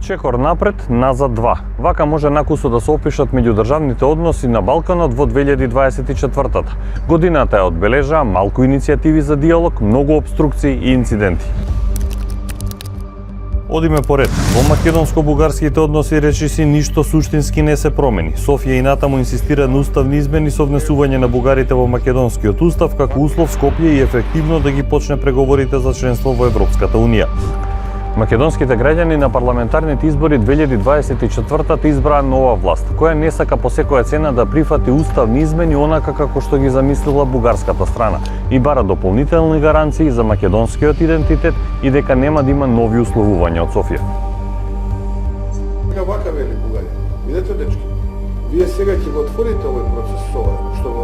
Чекор напред, назад 2. Вака може накусо да се опишат меѓудржавните односи на Балканот во 2024-та. Годината е одбележаа малку иницијативи за диалог, многу обструкции и инциденти. Одиме поред. Во македонско-бугарските односи речиси ништо суштински не се промени. Софија и натаму инсистира на уставни измени со внесување на бугарите во македонскиот устав како услов Скопје и ефективно да ги почне преговорите за членство во Европската унија. Македонските граѓани на парламентарните избори 2024-та избраа нова власт, која не сака по секоја цена да прифати уставни измени онака како што ги замислила бугарската страна и бара дополнителни гаранции за македонскиот идентитет и дека нема да има нови условувања од Софија. Вака вели Бугарија. Видете, дечки, вие сега ќе го отворите овој процес што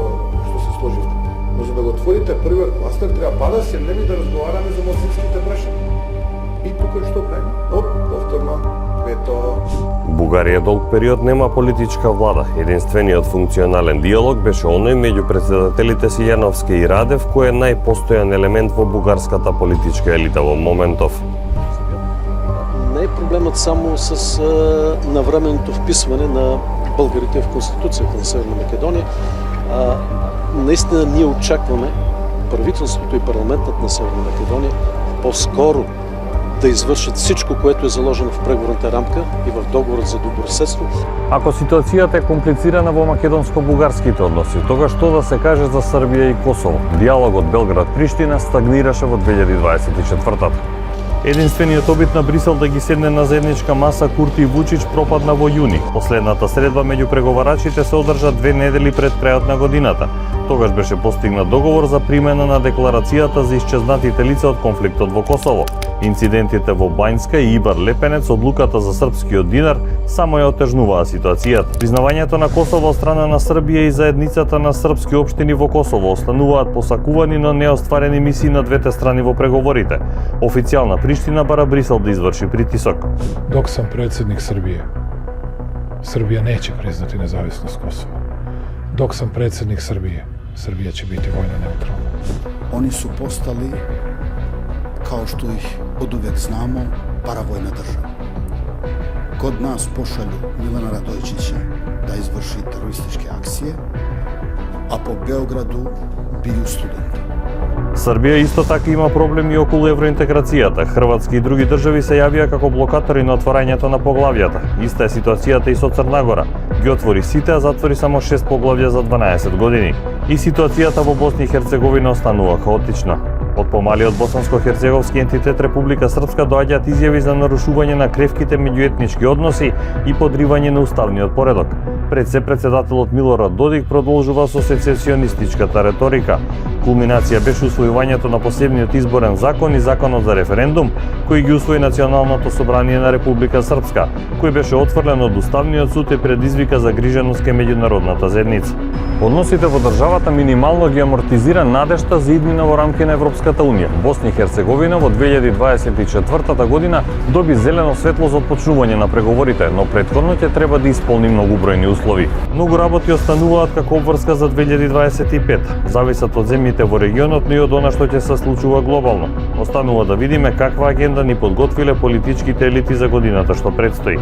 се сложите. Може да го отворите првиот кластер, треба да седнеме да разговараме за мосливските прашања. И тука што правиме? Повторно, вето. Бугарија долг период нема политичка влада. Единствениот функционален диалог беше оној меѓу претседателите Силјановски и Радев, кој е најпостојан елемент во бугарската политичка елита во моментов. Не е проблемот само с навременното вписване на българите в Конституцията на Северна Македония. Наистина ние очакваме правителството и парламентът на Северна Македония по-скоро да извршат всичко, което е заложено в преговорната рамка и в договорот за добросъседство. Ако ситуацијата е комплицирана во македонско-бугарските односи, тогаш што да се каже за Србија и Косово? Диалогот Белград-Приштина стагнираше во 2024-та. Единствениот обид на Брисел да ги седне на заедничка маса Курти и Вучич пропадна во јуни. Последната средба меѓу преговарачите се одржа 2 недели пред крајот на годината. Тогаш беше постигнат договор за примена на декларацијата за исчезнатите лица од конфликтот во Косово. Инцидентите во Бањска и Ибар Лепенец, одлуката за српскиот динар, само ја отежнуваа ситуацијата. Признавањето на Косово од страна на Србија и заедницата на српски општини во Косово остануваат посакувани, но неостварени мисии на двете страни во преговорите. Официјална Приштина бара Брисел да изврши притисок. Dok sam predsjednik Srbije, Srbija neće priznati nezavisnost Kosova. Dok sam predsjednik Srbije, Srbija će biti vojno neutralna. Oni su postali, kao što ih oduvek znamo, paravojna država. Kod nas pošalju Milana Radojičića da izvrši terorističke akcije, a po Beogradu biju studenti. Србија исто така има проблеми околу евроинтеграцијата. Хрватски и други држави се јавија како блокатори на отварањето на поглавјата. Иста е ситуацијата и со Црна Гора. Ги отвори сите, а затвори само 6 поглавја за 12 години. И ситуацијата во Босна и Херцеговина останува хаотична. Од помалиот босанско-херцеговски ентитет Република Српска доаѓаат изјави за нарушување на кревките меѓуетнички односи и подривање на уставниот поредок. Пред се председателот Милорад Додик продолжува со сецесионистичката реторика. Кулминација беше усвојувањето на посебниот изборен закон и законот за референдум, кој ги усвои Националното собрание на Република Српска, кој беше отфрлен од Уставниот суд и предизвика загриженост кај меѓународната заедница. Односите во државата минимално ги амортизира надежта за иднина во рамки на Европската унија. Босна и Херцеговина во 2024 година доби зелено светло за отпочнување на преговорите, но претходно ќе треба да исполни многубројни услови. Многу работи остануваат како обврска за 2025. Зависат од земјите во регионот, но и од она што ќе се случува глобално. Останува да видиме каква агенда ни подготвиле политичките елити за годината што предстои.